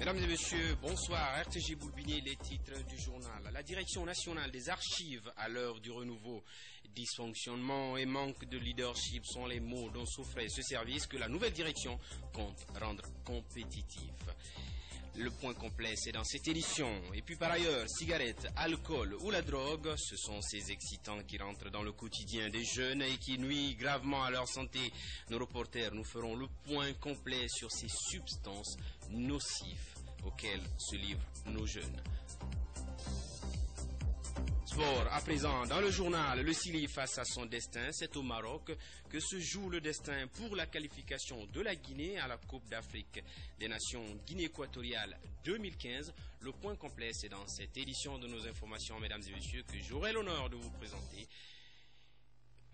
Mesdames et messieurs, bonsoir. RTG Boulbinier, les titres du journal. La Direction nationale des archives à l'heure du renouveau. Dysfonctionnement et manque de leadership sont les mots dont souffrait ce service que la nouvelle direction compte rendre compétitif. Le point complet, c'est dans cette édition. Et puis par ailleurs, cigarettes, alcool ou la drogue, ce sont ces excitants qui rentrent dans le quotidien des jeunes et qui nuisent gravement à leur santé. Nos reporters nous feront le point complet sur ces substances nocives auxquelles se livrent nos jeunes. Sport, à présent, dans le journal, le Chili face à son destin, c'est au Maroc que se joue le destin pour la qualification de la Guinée à la Coupe d'Afrique des Nations Guinée équatoriale 2015. Le point complet, c'est dans cette édition de nos informations, mesdames et messieurs, que j'aurai l'honneur de vous présenter.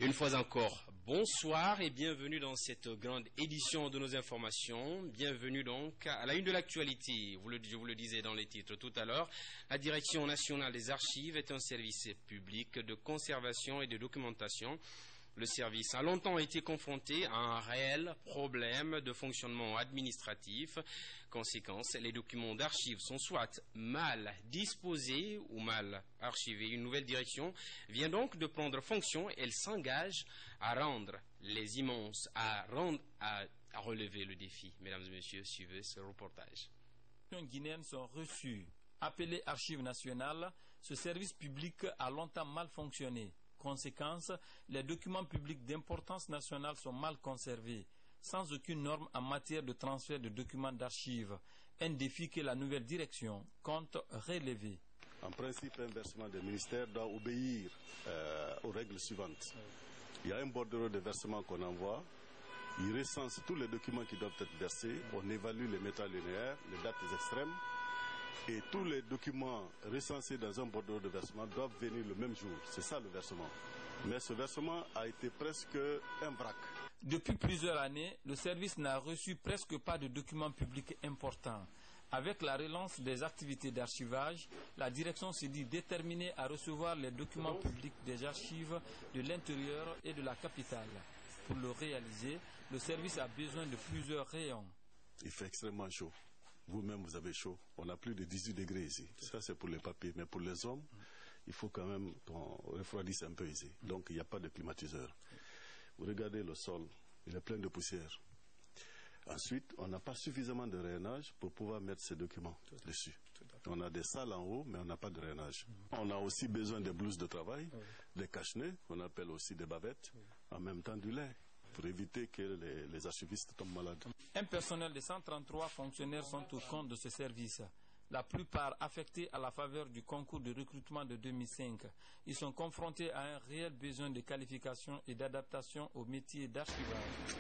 Une fois encore, bonsoir et bienvenue dans cette grande édition de nos informations. Bienvenue donc à la une de l'actualité. Je vous le disais dans les titres tout à l'heure. La Direction nationale des archives est un service public de conservation et de documentation. Le service a longtemps été confronté à un réel problème de fonctionnement administratif. Conséquence, les documents d'archives sont soit mal disposés ou mal archivés. Une nouvelle direction vient donc de prendre fonction. Elle s'engage à rendre les immenses, à relever le défi. Mesdames et messieurs, suivez ce reportage. Les guinéennes sont reçues. Appelé Archives nationales, ce service public a longtemps mal fonctionné. Conséquence, les documents publics d'importance nationale sont mal conservés, sans aucune norme en matière de transfert de documents d'archives. Un défi que la nouvelle direction compte relever. En principe, un versement des ministères doit obéir aux règles suivantes. Il y a un bordereau de versement qu'on envoie. Il recense tous les documents qui doivent être versés. On évalue les métaux linéaires, les dates extrêmes. Et tous les documents recensés dans un bordereau de versement doivent venir le même jour. C'est ça le versement. Mais ce versement a été presque un vrac. Depuis plusieurs années, le service n'a reçu presque pas de documents publics importants. Avec la relance des activités d'archivage, la direction s'est dit déterminée à recevoir les documents publics des archives de l'intérieur et de la capitale. Pour le réaliser, le service a besoin de plusieurs rayons. Il fait extrêmement chaud. Vous-même, vous avez chaud. On a plus de 18 degrés ici. Ça, c'est pour les papiers. Mais pour les hommes, il faut quand même qu'on refroidisse un peu ici. Donc, il n'y a pas de climatiseur. Vous regardez le sol, il est plein de poussière. Ensuite, on n'a pas suffisamment de rayonnage pour pouvoir mettre ces documents dessus. On a des salles en haut, mais on n'a pas de rayonnage. On a aussi besoin des blouses de travail, des cache-nez, qu'on appelle aussi des bavettes, en même temps du lait, pour éviter que les archivistes tombent malades. Un personnel de 133 fonctionnaires sont au compte de ce service. La plupart affectés à la faveur du concours de recrutement de 2005. Ils sont confrontés à un réel besoin de qualification et d'adaptation au métier d'archivage.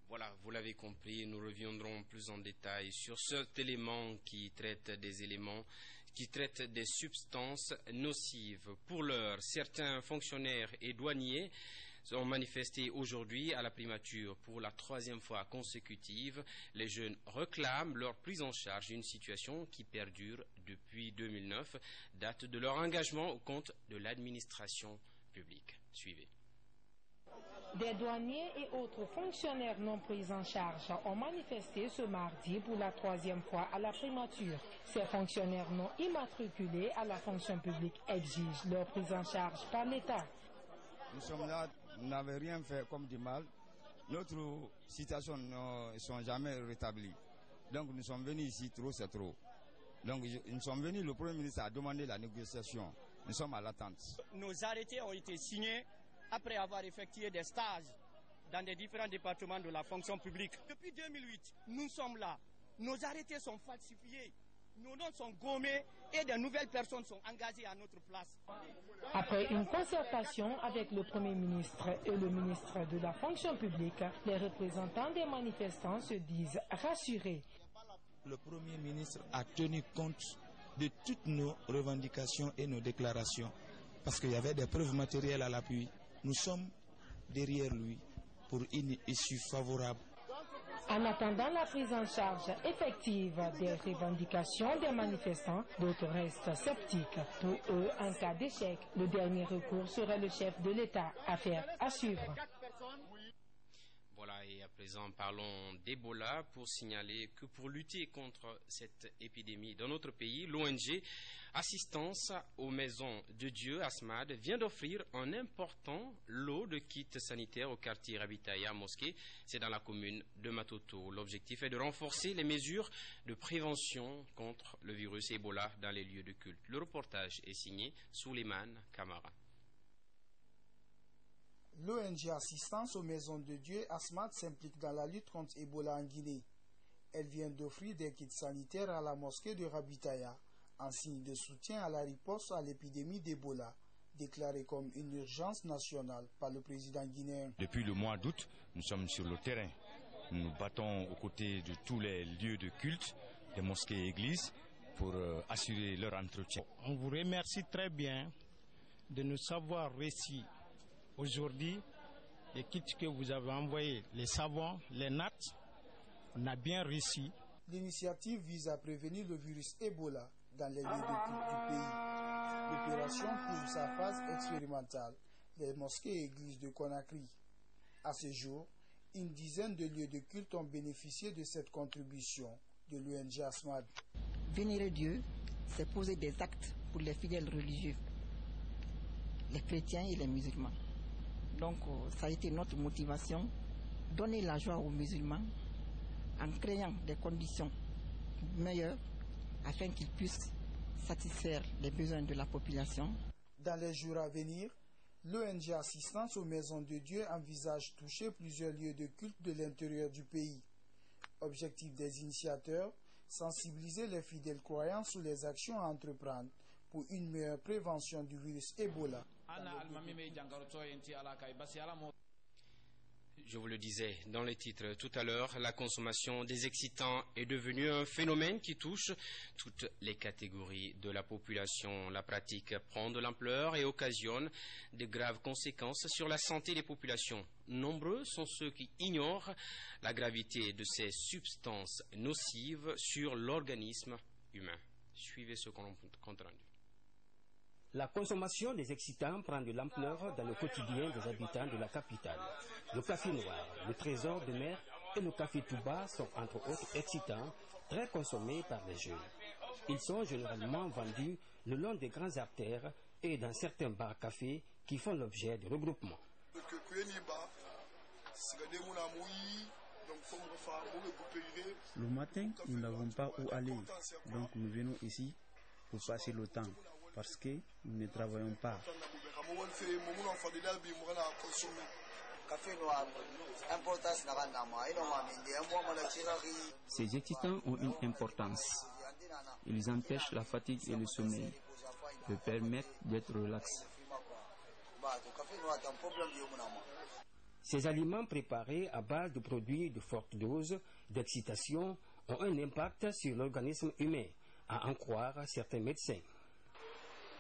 Voilà, vous l'avez compris, nous reviendrons plus en détail sur cet élément qui traite des substances nocives. Pour l'heure, certains fonctionnaires et douaniers ont manifesté aujourd'hui à la primature pour la 3e fois consécutive. Les jeunes réclament leur prise en charge, une situation qui perdure depuis 2009, date de leur engagement au compte de l'administration publique. Suivez. Des douaniers et autres fonctionnaires non pris en charge ont manifesté ce mardi pour la 3e fois à la primature. Ces fonctionnaires non immatriculés à la fonction publique exigent leur prise en charge par l'État. Nous sommes là, nous n'avons rien fait comme du mal. Notre situation ne sont jamais rétablies. Donc nous sommes venus ici, trop c'est trop. Donc nous sommes venus, le Premier ministre a demandé la négociation. Nous sommes à l'attente. Nos arrêtés ont été signés après avoir effectué des stages dans des différents départements de la fonction publique. Depuis 2008, nous sommes là. Nos arrêtés sont falsifiés. Nos noms sont gommés et de nouvelles personnes sont engagées à notre place. Après une concertation avec le Premier ministre et le ministre de la fonction publique, les représentants des manifestants se disent rassurés. Le Premier ministre a tenu compte de toutes nos revendications et nos déclarations parce qu'il y avait des preuves matérielles à l'appui. Nous sommes derrière lui pour une issue favorable. En attendant la prise en charge effective des revendications des manifestants, d'autres restent sceptiques. Pour eux, en cas d'échec, le dernier recours serait le chef de l'État. Affaire à suivre. Voilà, et présent, parlons d'Ebola pour signaler que pour lutter contre cette épidémie dans notre pays, l'ONG Assistance aux Maisons de Dieu, ASMAD, vient d'offrir un important lot de kits sanitaires au quartier Rabitaya Mosquée. C'est dans la commune de Matoto. L'objectif est de renforcer les mesures de prévention contre le virus Ebola dans les lieux de culte. Le reportage est signé Souleymane Kamara. L'ONG Assistance aux Maisons de Dieu, ASMAD, s'implique dans la lutte contre Ebola en Guinée. Elle vient d'offrir des kits sanitaires à la mosquée de Rabitaya, en signe de soutien à la riposte à l'épidémie d'Ebola, déclarée comme une urgence nationale par le président guinéen. Depuis le mois d'août, nous sommes sur le terrain. Nous nous battons aux côtés de tous les lieux de culte, des mosquées et églises, pour assurer leur entretien. On vous remercie très bien de nous avoir reçus aujourd'hui les kits que vous avez envoyés, les savons, les nattes. On a bien reçu. L'initiative vise à prévenir le virus Ebola dans les lieux de culte du pays. L'opération couvre sa phase expérimentale, les mosquées et églises de Conakry. À ce jour, une dizaine de lieux de culte ont bénéficié de cette contribution de l'ONG ASMAD. Vénérer Dieu, c'est poser des actes pour les fidèles religieux, les chrétiens et les musulmans. Donc, ça a été notre motivation, donner la joie aux musulmans en créant des conditions meilleures afin qu'ils puissent satisfaire les besoins de la population. Dans les jours à venir, l'ONG Assistance aux Maisons de Dieu envisage toucher plusieurs lieux de culte de l'intérieur du pays. Objectif des initiateurs, sensibiliser les fidèles croyants sur les actions à entreprendre pour une meilleure prévention du virus Ebola. Je vous le disais dans les titres tout à l'heure, la consommation des excitants est devenue un phénomène qui touche toutes les catégories de la population. La pratique prend de l'ampleur et occasionne de graves conséquences sur la santé des populations. Nombreux sont ceux qui ignorent la gravité de ces substances nocives sur l'organisme humain. Suivez ce compte rendu. La consommation des excitants prend de l'ampleur dans le quotidien des habitants de la capitale. Le café noir, le trésor de mer et le café Touba sont entre autres excitants très consommés par les jeunes. Ils sont généralement vendus le long des grandes artères et dans certains bars-cafés qui font l'objet de regroupements. Le matin, nous n'avons pas où aller, donc nous venons ici pour passer le temps. Parce que nous ne travaillons pas. Ces excitants ont une importance. Ils empêchent la fatigue et le sommeil, et permettent d'être relax. Ces aliments préparés à base de produits de forte dose d'excitation ont un impact sur l'organisme humain, à en croire certains médecins.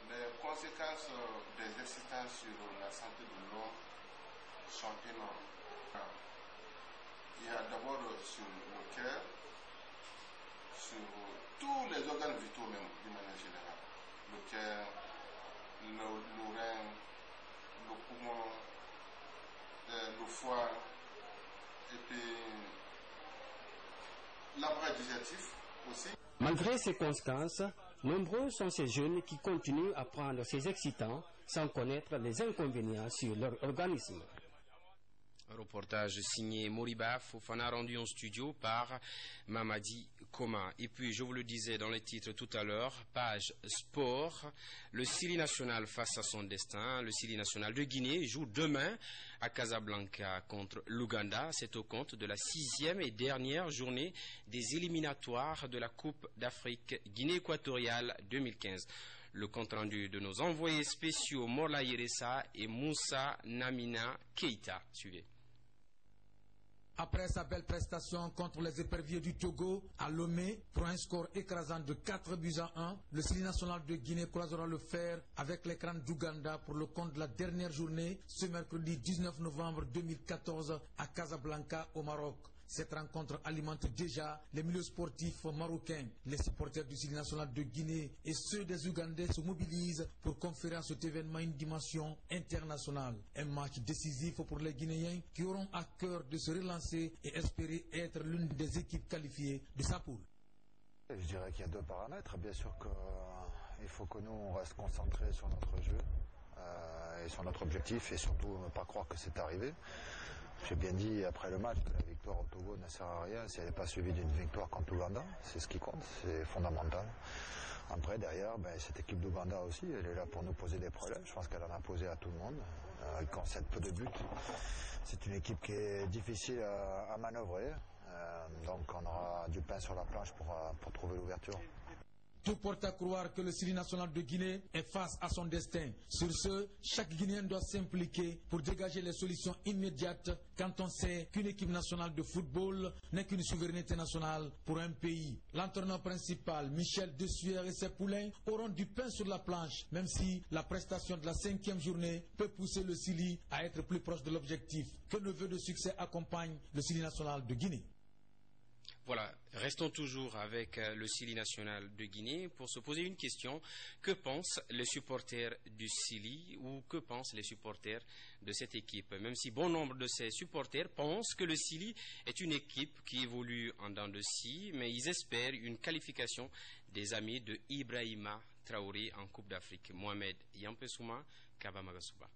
Les conséquences des excitants sur la santé de l'homme sont énormes. Il y a d'abord sur le cœur, sur tous les organes vitaux même, d'une manière générale. Le cœur, le rein, le poumon, le foie, et puis l'appareil digestif aussi. Malgré ces conséquences, nombreux sont ces jeunes qui continuent à prendre ces excitants sans connaître les inconvénients sur leur organisme. Un reportage signé Moriba Fofana, rendu en studio par Mamadi Koma. Et puis, je vous le disais dans les titres tout à l'heure, page sport, le Syrie national face à son destin. Le Syrie national de Guinée joue demain à Casablanca contre l'Ouganda. C'est au compte de la 6e et dernière journée des éliminatoires de la Coupe d'Afrique Guinée équatoriale 2015. Le compte-rendu de nos envoyés spéciaux Morla Yeressa et Moussa Namina Keita. Suivez. Après sa belle prestation contre les éperviers du Togo à Lomé pour un score écrasant de 4-1, le Syrie national de Guinée croisera le fer avec l'écran d'Ouganda pour le compte de la dernière journée ce mercredi 19 novembre 2014 à Casablanca au Maroc. Cette rencontre alimente déjà les milieux sportifs marocains. Les supporters du Sili national de Guinée et ceux des Ougandais se mobilisent pour conférer à cet événement une dimension internationale. Un match décisif pour les Guinéens qui auront à cœur de se relancer et espérer être l'une des équipes qualifiées de sa poule. Je dirais qu'il y a deux paramètres. Bien sûr qu'il faut que nous on reste concentrés sur notre jeu et sur notre objectif et surtout ne pas croire que c'est arrivé. J'ai bien dit après le match que la victoire au Togo ne sert à rien si elle n'est pas suivie d'une victoire contre l'Ouganda. C'est ce qui compte, c'est fondamental. Après, derrière, cette équipe d'Ouganda aussi, elle est là pour nous poser des problèmes. Je pense qu'elle en a posé à tout le monde. Elle concède peu de buts. C'est une équipe qui est difficile à manœuvrer. Donc on aura du pain sur la planche pour trouver l'ouverture. Tout porte à croire que le Sili national de Guinée est face à son destin. Sur ce, chaque Guinéen doit s'impliquer pour dégager les solutions immédiates quand on sait qu'une équipe nationale de football n'est qu'une souveraineté nationale pour un pays. L'entraîneur principal, Michel Dessuyer et ses poulains auront du pain sur la planche, même si la prestation de la 5e journée peut pousser le Sili à être plus proche de l'objectif. Que le vœu de succès accompagne le Sili national de Guinée. Voilà, restons toujours avec le Sili national de Guinée pour se poser une question. Que pensent les supporters du Sili ou que pensent les supporters de cette équipe? Même si bon nombre de ces supporters pensent que le Sili est une équipe qui évolue en dents de scie, mais ils espèrent une qualification des amis de Ibrahima Traoré en Coupe d'Afrique. Mohamed Yampessouma, Kaba Magasuba.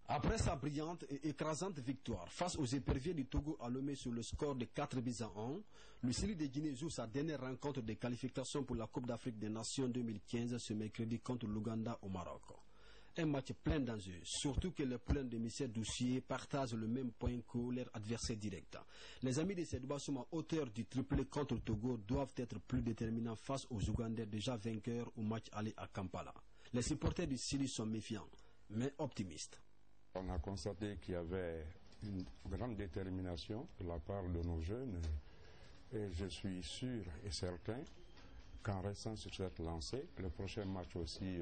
Après sa brillante et écrasante victoire face aux éperviers du Togo à Lomé sur le score de 4-1, le Sili de Guinée joue sa dernière rencontre de qualification pour la Coupe d'Afrique des Nations 2015 ce mercredi contre l'Ouganda au Maroc. Un match plein d'enjeux, surtout que les poulains de Michel Doucier partagent le même point que leur adversaire direct. Les amis de Sedouba Souma, auteurs du triplé contre le Togo, doivent être plus déterminants face aux Ougandais déjà vainqueurs au match aller à Kampala. Les supporters du Sili sont méfiants, mais optimistes. On a constaté qu'il y avait une grande détermination de la part de nos jeunes et je suis sûr et certain qu'en restant sur cette lancée, le prochain match aussi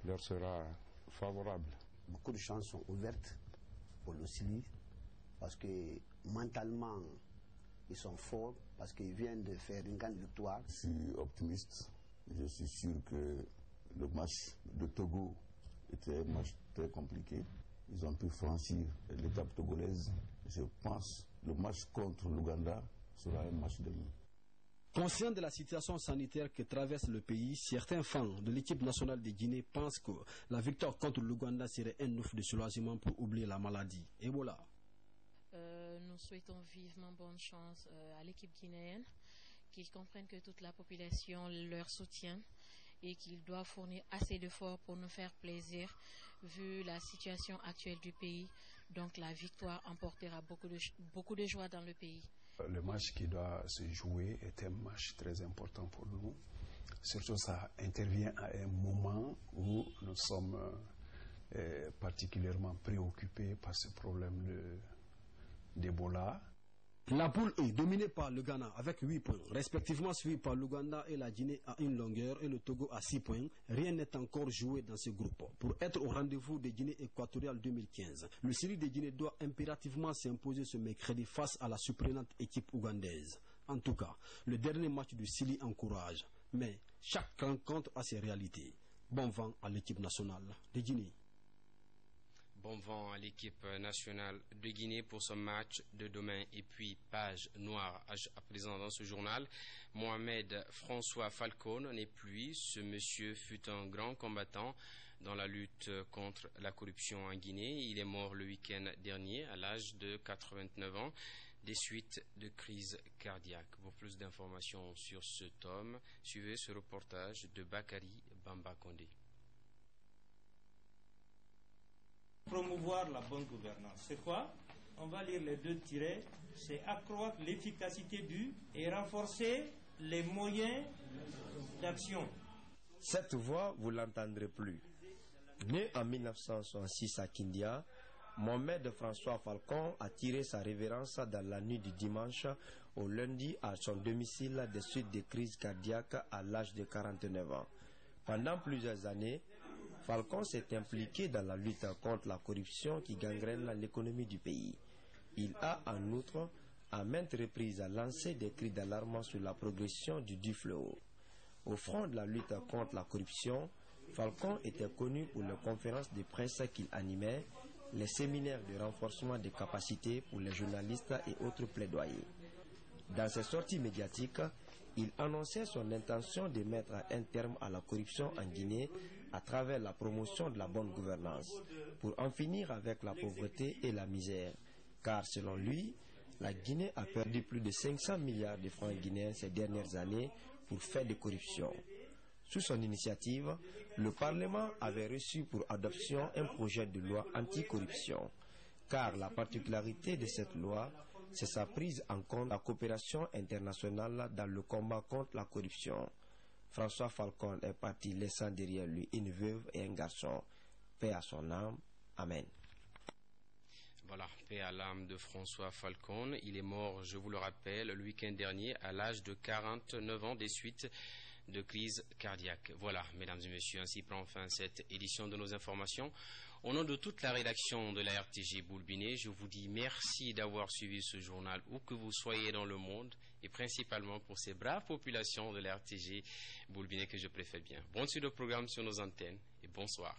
leur sera favorable. Beaucoup de chances sont ouvertes pour le Sili parce que mentalement ils sont forts, parce qu'ils viennent de faire une grande victoire. Je suis optimiste, je suis sûr que le match de Togo était un match très compliqué. Ils ont pu franchir l'étape togolaise. Je pense que le match contre l'Ouganda sera un match de nuit. Conscient de la situation sanitaire que traverse le pays, certains fans de l'équipe nationale de Guinée pensent que la victoire contre l'Ouganda serait un ouf de soulagement pour oublier la maladie. Et voilà. Nous souhaitons vivement bonne chance à l'équipe guinéenne, qu'ils comprennent que toute la population leur soutient et qu'ils doivent fournir assez d'efforts pour nous faire plaisir vu la situation actuelle du pays. Donc la victoire emportera beaucoup de joie dans le pays. Le match qui doit se jouer est un match très important pour nous. Surtout ça intervient à un moment où nous sommes particulièrement préoccupés par ce problème d'Ebola. La poule est dominée par le Ghana avec 8 points, respectivement suivi par l'Ouganda et la Guinée à une longueur et le Togo à 6 points. Rien n'est encore joué dans ce groupe. Pour être au rendez-vous des Guinée équatoriale 2015, le Sili de Guinée doit impérativement s'imposer ce mercredi face à la surprenante équipe ougandaise. En tout cas, le dernier match du Sili encourage, mais chaque rencontre a ses réalités. Bon vent à l'équipe nationale de Guinée. Bon vent à l'équipe nationale de Guinée pour ce match de demain. Et puis, page noire à présent dans ce journal. Mohamed François Falcone n'est plus. Ce monsieur fut un grand combattant dans la lutte contre la corruption en Guinée. Il est mort le week-end dernier à l'âge de 89 ans des suites de crise cardiaque. Pour plus d'informations sur cet homme, suivez ce reportage de Bakary Bamba Condé. Promouvoir la bonne gouvernance. C'est quoi? On va lire les deux tirets. C'est accroître l'efficacité du et renforcer les moyens d'action. Cette voix, vous ne l'entendrez plus. Né en 1966 à Kindia, Mohamed François Falcon a tiré sa révérence dans la nuit du dimanche au lundi à son domicile des suites de crise cardiaque à l'âge de 49 ans. Pendant plusieurs années, Falcon s'est impliqué dans la lutte contre la corruption qui gangrène l'économie du pays. Il a en outre à maintes reprises lancé des cris d'alarme sur la progression du dit fléau. Au front de la lutte contre la corruption, Falcon était connu pour les conférences de presse qu'il animait, les séminaires de renforcement des capacités pour les journalistes et autres plaidoyers. Dans ses sorties médiatiques, il annonçait son intention de mettre un terme à la corruption en Guinée à travers la promotion de la bonne gouvernance, pour en finir avec la pauvreté et la misère. Car selon lui, la Guinée a perdu plus de 500 milliards de francs guinéens ces dernières années pour faire de corruption. Sous son initiative, le Parlement avait reçu pour adoption un projet de loi anticorruption, car la particularité de cette loi, c'est sa prise en compte de la coopération internationale dans le combat contre la corruption. François Falcon est parti laissant derrière lui une veuve et un garçon. Paix à son âme. Amen. Voilà, paix à l'âme de François Falcon. Il est mort, je vous le rappelle, le week-end dernier à l'âge de 49 ans des suites de crise cardiaque. Voilà, mesdames et messieurs, ainsi prend fin cette édition de nos informations. Au nom de toute la rédaction de la RTG Boulbiné, je vous dis merci d'avoir suivi ce journal où que vous soyez dans le monde et principalement pour ces braves populations de la RTG Boulbiné que je préfère bien. Bonne suite de programme sur nos antennes et bonsoir.